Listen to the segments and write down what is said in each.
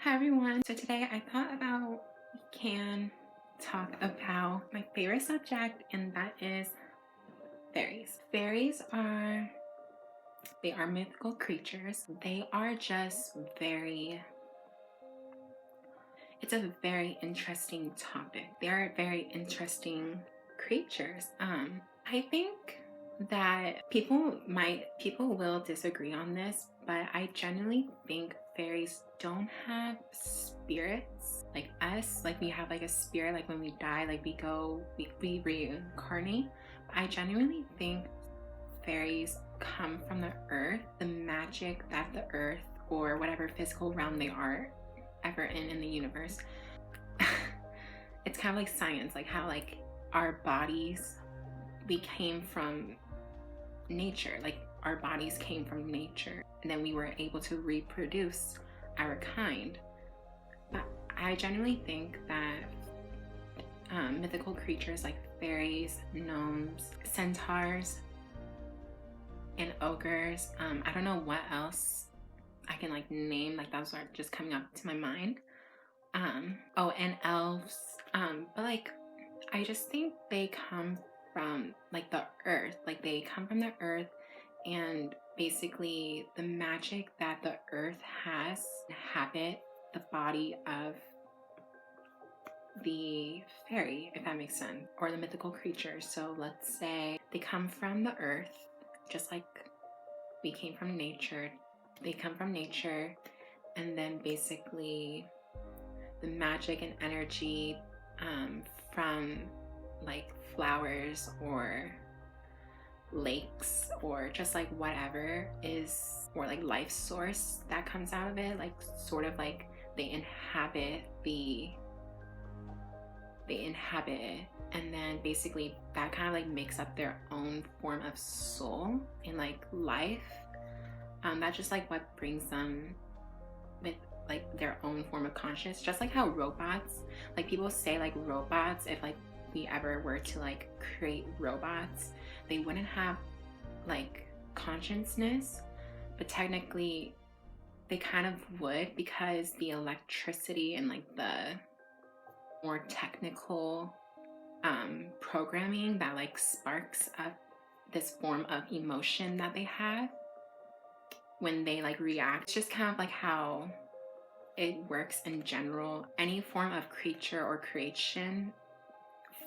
Hi everyone. So today I thought about we can talk about my favorite subject, and that is fairies. Fairies are mythical creatures. They are just it's a very interesting topic. They are very interesting creatures. I think that people will disagree on this, but I genuinely think fairies don't have spirits like us. Like we have like a spirit, like when we die, like we reincarnate. I genuinely think fairies come from the earth, the magic that the earth or whatever physical realm they are ever in the universe. It's kind of like science, like how like our bodies, we came from nature, like our bodies came from nature, and then we were able to reproduce our kind. But I genuinely think that mythical creatures like fairies, gnomes, centaurs, and ogres, I don't know what else I can like name, like those are just coming up to my mind. And elves. But like I just think they come from like the earth. Like they come from the earth, and basically the magic that the earth has inhabit the body of the fairy, if that makes sense, or the mythical creature. So let's say they come from the earth, just like we came from nature. They come from nature, and then basically the magic and energy from like flowers or lakes or just like whatever is, or like life source that comes out of it, like sort of like they inhabit it, and then basically that kind of like makes up their own form of soul and like life. That's just like what brings them with like their own form of consciousness, just like how robots, like people say like robots, if like we ever were to like create robots, they wouldn't have like consciousness, but technically they kind of would, because the electricity and like the more technical programming that like sparks up this form of emotion that they have when they like react. It's just kind of like how it works in general. Any form of creature or creation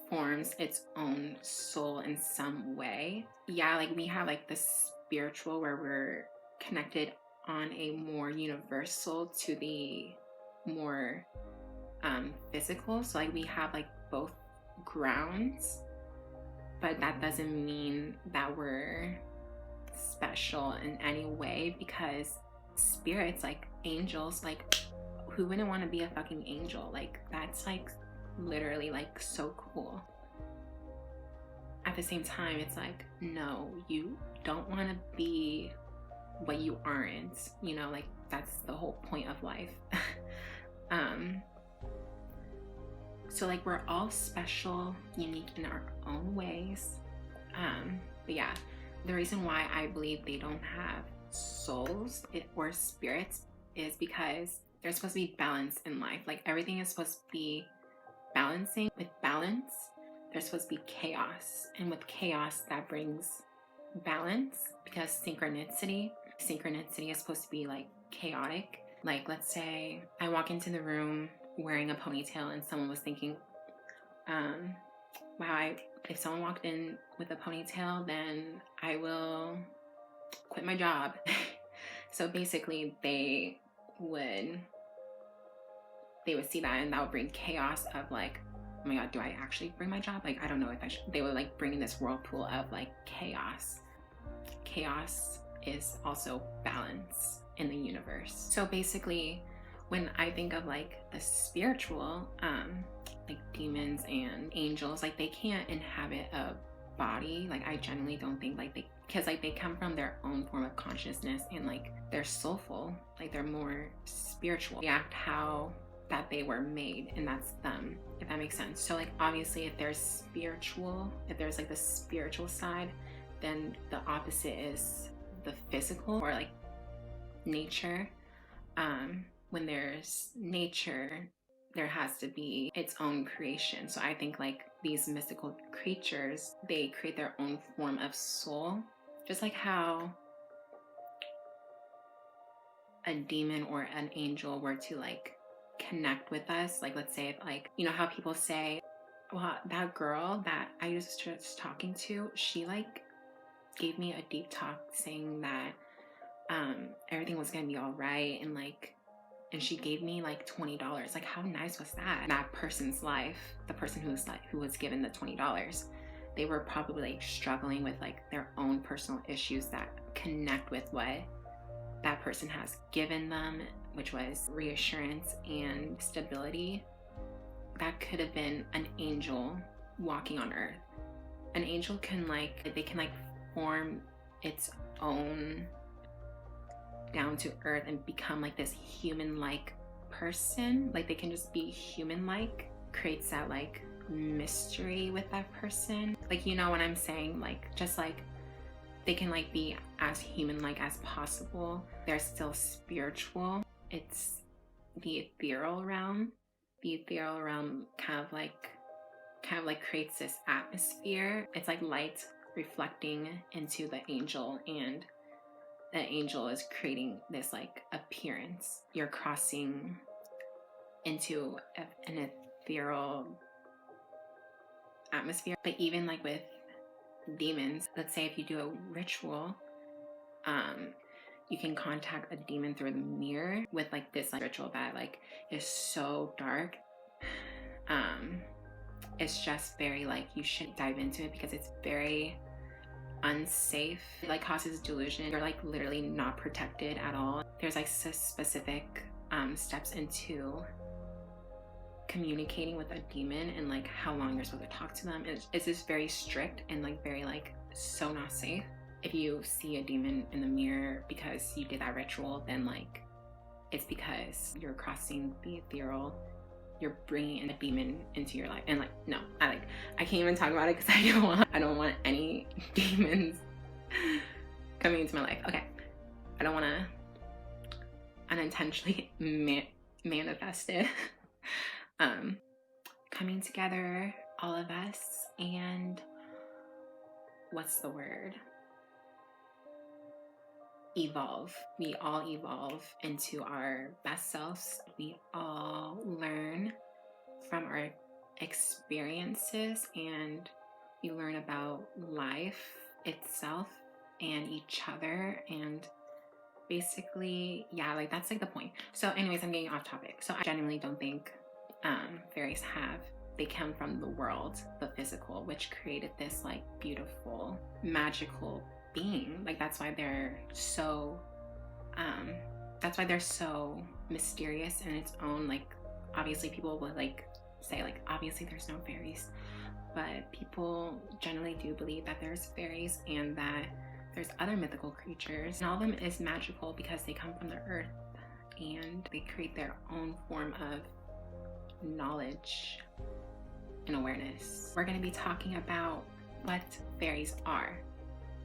forms its own soul in some way. Yeah, like we have like the spiritual where we're connected on a more universal to the more physical. So like we have like both grounds, but that doesn't mean that we're special in any way, because spirits like angels, like who wouldn't want to be a fucking angel? Like that's like literally like so cool. At the same time, it's like, no, you don't want to be what you aren't, you know, like that's the whole point of life. So like we're all special, unique in our own ways. But yeah, the reason why I believe they don't have souls or spirits is because there's supposed to be balance in life. Like everything is supposed to be balancing. With balance, there's supposed to be chaos, and with chaos that brings balance, because synchronicity is supposed to be like chaotic. Like let's say I walk into the room wearing a ponytail and someone was thinking, wow, if someone walked in with a ponytail, then I will quit my job. So basically they would see that, and that would bring chaos of like, oh my god, do I actually bring my job? Like I don't know if I should. They would like bring in this whirlpool of like chaos. Chaos is also balance in the universe. So basically when I think of like the spiritual, like demons and angels, like they can't inhabit a body. Like I generally don't think like because like they come from their own form of consciousness, and like they're soulful, like they're more spiritual, react how that they were made, and that's them, if that makes sense. So like obviously if there's like the spiritual side, then the opposite is the physical or like nature. when there's nature, there has to be its own creation. So I think like these mystical creatures, they create their own form of soul, just like how a demon or an angel were to like connect with us. Like, let's say, like, you know how people say, well, that girl that I was just talking to, she like gave me a deep talk saying that everything was gonna be all right, and like, and she gave me like $20. Like, how nice was that? That person's life, the person who was given the $20, they were probably like struggling with like their own personal issues that connect with what that person has given them, which was reassurance and stability. That could have been an angel walking on earth. An angel can like, they can like form its own down to earth and become like this human-like person. Like, they can just be human-like, creates that like mystery with that person. Like, you know what I'm saying? Like, just like they can like be as human-like as possible. They're still spiritual. It's the ethereal realm. The ethereal realm kind of like creates this atmosphere. It's like light reflecting into the angel, and the angel is creating this like appearance. You're crossing into an ethereal atmosphere. But even like with demons, let's say if you do a ritual, you can contact a demon through the mirror with like this like ritual that like is so dark. It's just very like, you should dive into it because it's very unsafe. It like causes delusion. You're like literally not protected at all. There's like specific steps into communicating with a demon and like how long you're supposed to talk to them. It's just very strict and like very like so not safe. If you see a demon in the mirror because you did that ritual, then like it's because you're crossing the ethereal. You're bringing a demon into your life. And like, no, I can't even talk about it because I don't want any demons coming into my life. Okay, I don't want to unintentionally manifest it. Coming together, all of us, and what's the word? Evolve. We all evolve into our best selves. We all learn from our experiences, and we learn about life itself and each other, and basically, yeah, like that's like the point. So anyways, I'm getting off topic. So I genuinely don't think fairies they come from the world, the physical, which created this like beautiful, magical being. Like, that's why they're so mysterious in its own. Like, obviously people would like say like, obviously there's no fairies, but people generally do believe that there's fairies and that there's other mythical creatures, and all of them is magical because they come from the earth and they create their own form of knowledge and awareness. We're going to be talking about what fairies are,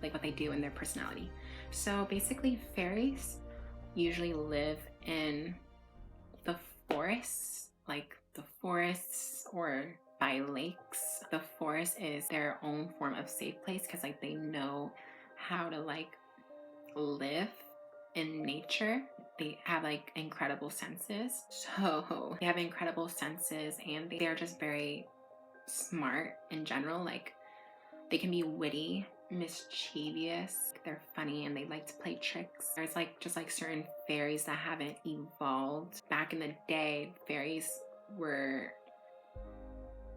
like what they do in their personality. So basically, fairies usually live in the forests, like the forests or by lakes. The forest is their own form of safe place because like they know how to like live in nature. They have like incredible senses. So they have incredible senses, and they're just very smart in general. Like, they can be witty, mischievous, they're funny, and they like to play tricks. There's like just like certain fairies that haven't evolved. Back in the day, fairies were,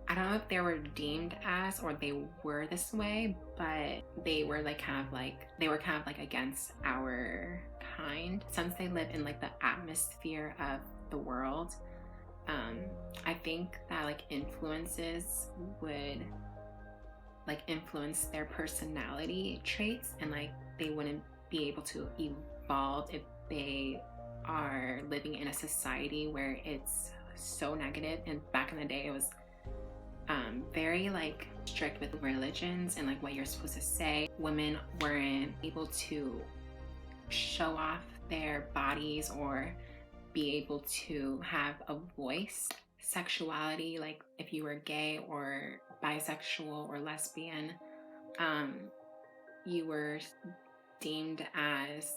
I don't know if they were deemed as or they were this way, but they were like kind of like against our kind. Since they live in like the atmosphere of the world, I think that like influences would like influence their personality traits, and like they wouldn't be able to evolve if they are living in a society where it's so negative. And back in the day, it was very like strict with religions and like what you're supposed to say. Women weren't able to show off their bodies or be able to have a voice. Sexuality, like if you were gay or bisexual or lesbian, you were deemed as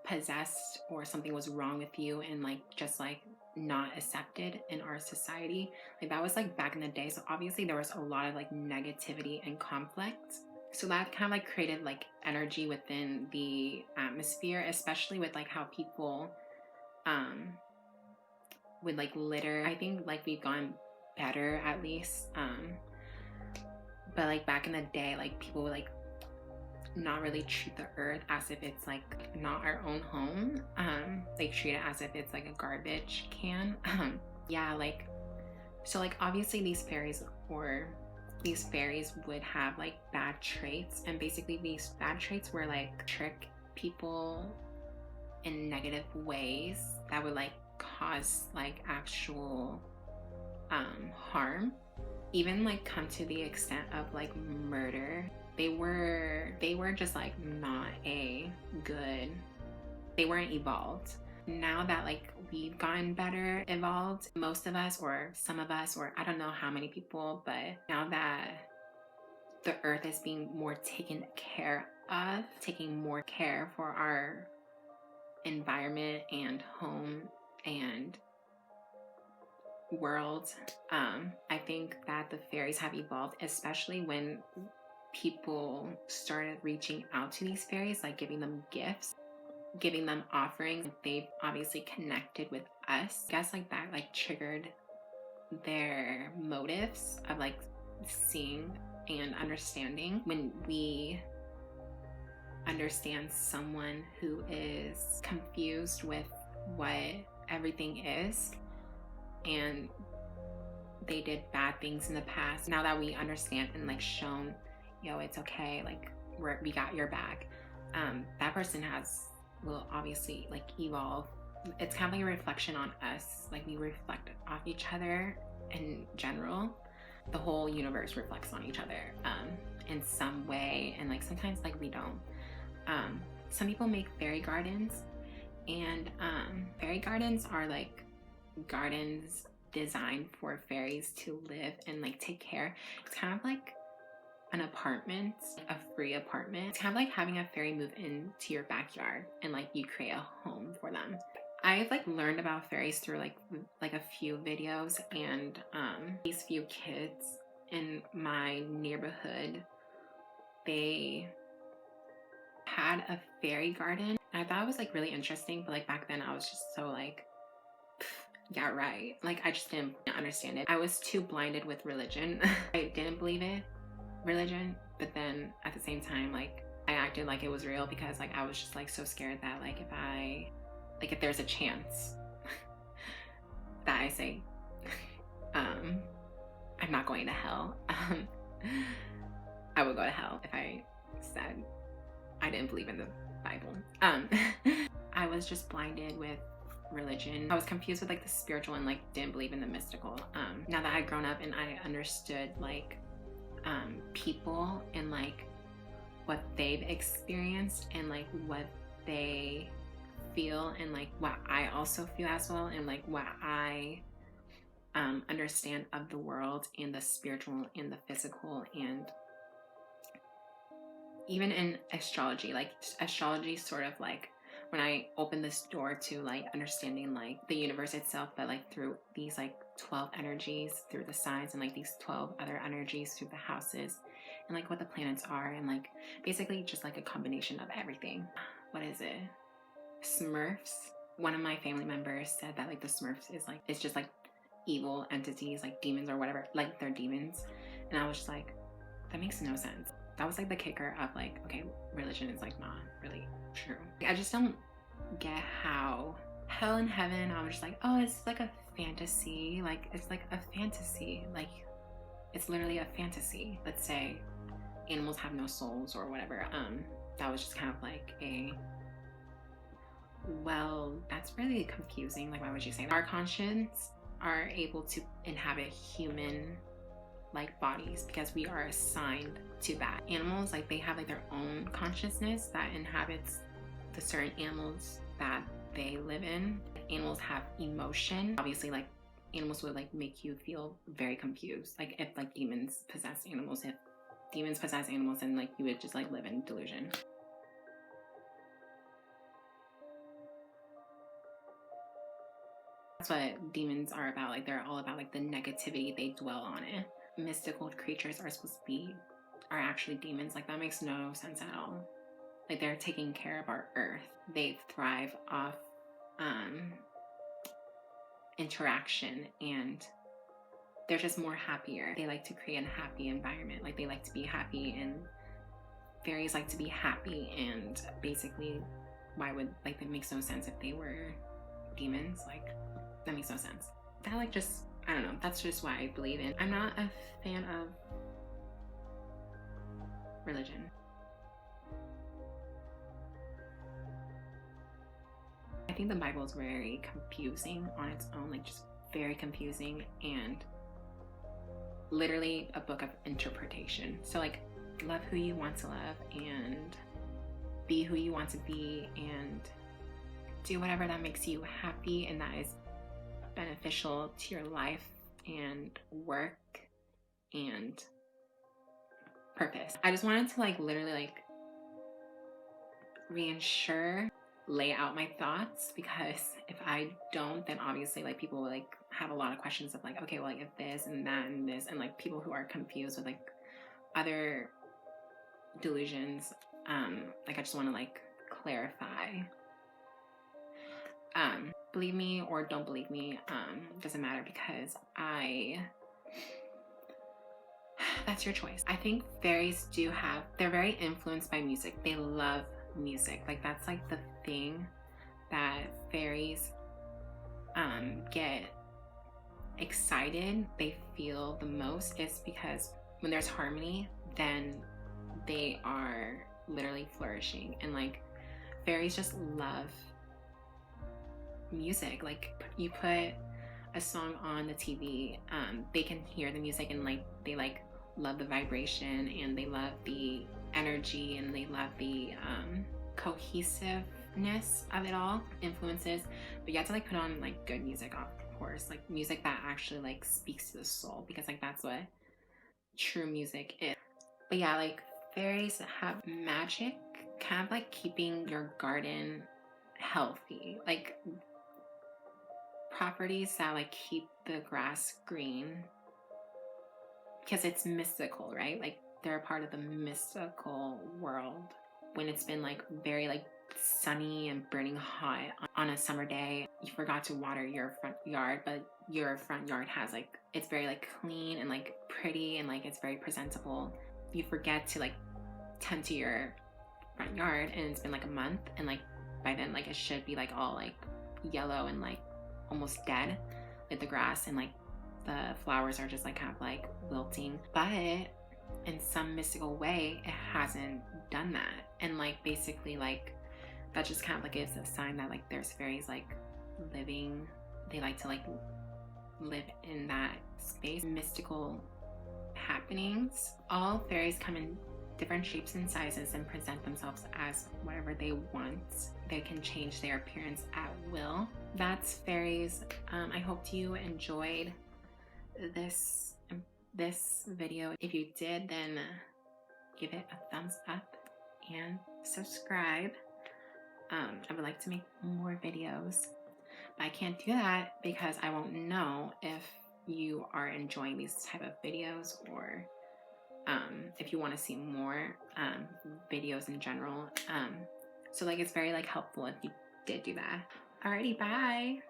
possessed or something was wrong with you and like just like not accepted in our society. Like that was like back in the day. So obviously there was a lot of like negativity and conflict. So that kind of like created like energy within the atmosphere, especially with like how people would like litter. I think like we've gone better at least. But like back in the day, like people would like not really treat the earth as if it's like not our own home. They treat it as if it's like a garbage can. Yeah, like so like obviously these fairies would have like bad traits, and basically these bad traits were like trick people in negative ways that would like cause like actual harm, even like come to the extent of like murder. They were just like not a good, they weren't evolved. Now that like we've gotten better evolved, most of us or some of us, or I don't know how many people, but now that the earth is being more taken care of, taking more care for our environment and home and world, I think that the fairies have evolved, especially when people started reaching out to these fairies, like giving them gifts, giving them offerings. They've obviously connected with us. I guess like that like triggered their motives of like seeing and understanding. When we understand someone who is confused with what everything is and they did bad things in the past, now that we understand and like shown, yo, it's okay, like we got your back, that person will obviously like evolve. It's kind of like a reflection on us, like we reflect off each other in general. The whole universe reflects on each other in some way, and like sometimes like we don't. Some people make fairy gardens, and fairy gardens are like gardens designed for fairies to live and like take care. It's kind of like an apartment, a free apartment. It's kind of like having a fairy move into your backyard and like you create a home for them. I've like learned about fairies through like a few videos, and these few kids in my neighborhood, they had a fairy garden, and I thought it was like really interesting. But like back then I was just so like, yeah, right. Like I just didn't understand it. I was too blinded with religion. I didn't believe it, religion, but then at the same time like I acted like it was real, because like I was just like so scared that like if there's a chance that I say I'm not going to hell, I would go to hell if I said I didn't believe in the Bible. I was just blinded with religion. I was confused with like the spiritual and like didn't believe in the mystical. Now that I'd grown up and I understood like people and like what they've experienced and like what they feel and like what I also feel as well, and like what I understand of the world and the spiritual and the physical, and even in astrology. Like astrology sort of like when I opened this door to like understanding like the universe itself, but like through these like 12 energies through the signs, and like these 12 other energies through the houses, and like what the planets are, and like basically just like a combination of everything. What is it? Smurfs. One of my family members said that like the Smurfs is like, it's just like evil entities, like demons or whatever, like they're demons. And I was just like, that makes no sense. That was like the kicker of like, okay, religion is like not really true. I just don't get how hell and heaven, I was just like, oh, it's like a fantasy. Like it's like a fantasy. Like it's literally a fantasy. Let's say animals have no souls or whatever. That was just kind of like a, well, that's really confusing. Like, why would you say that? Our conscience are able to inhabit human like bodies because we are assigned to that. Animals, like they have like their own consciousness that inhabits the certain animals that they live in. animals have emotion. Obviously, like animals would like make you feel very confused. Like if like demons possess animals, if demons possess animals, then like you would just like live in delusion. That's what demons are about. Like they're all about like the negativity, they dwell on it. Mystical creatures are actually demons. Like that makes no sense at all. Like they're taking care of our earth. They thrive off interaction, and they're just more happier. They like to create a happy environment. Like they like to be happy, and fairies like to be happy. And basically, why would like that makes no sense if they were demons? Like that makes no sense. That like just, I don't know, that's just why I believe in. I'm not a fan of religion. I think the Bible is very confusing on its own, like just very confusing, and literally a book of interpretation. So like love who you want to love and be who you want to be and do whatever that makes you happy and that is beneficial to your life and work and purpose. I just wanted to like literally like lay out my thoughts, because if I don't, then obviously like people will like have a lot of questions of like, okay, well like if this and that and this, and like people who are confused with like other delusions, like I just want to like clarify. Believe me or don't believe me, doesn't matter, because that's your choice. I think fairies they're very influenced by music. They love music. Like that's like the thing that fairies get excited, they feel the most, is because when there's harmony, then they are literally flourishing. And like fairies just love music. Like you put a song on the TV, they can hear the music and like they like love the vibration and they love the energy and they love the cohesiveness of it all, influences. But you have to like put on like good music, of course, like music that actually like speaks to the soul, because like that's what true music is. But yeah, like fairies have magic, kind of like keeping your garden healthy, like properties that like keep the grass green, because it's mystical, right? Like they're a part of the mystical world. When it's been like very like sunny and burning hot on a summer day, you forgot to water your front yard, but your front yard has like, it's very like clean and like pretty and like it's very presentable. You forget to like tend to your front yard, and it's been like a month, and like by then like it should be like all like yellow and like almost dead, like the grass, and like the flowers are just like kind of like wilting. But in some mystical way it hasn't done that, and like basically like that just kind of like gives a sign that like there's fairies like living, they like to like live in that space. Mystical happenings, all fairies come in different shapes and sizes and present themselves as whatever they want. They can change their appearance at will. That's fairies. I hope you enjoyed this video. If you did, then give it a thumbs up and subscribe. I would like to make more videos, but I can't do that because I won't know if you are enjoying these type of videos, or if you want to see more videos in general. So like it's very like helpful if you did do that. Alrighty, bye.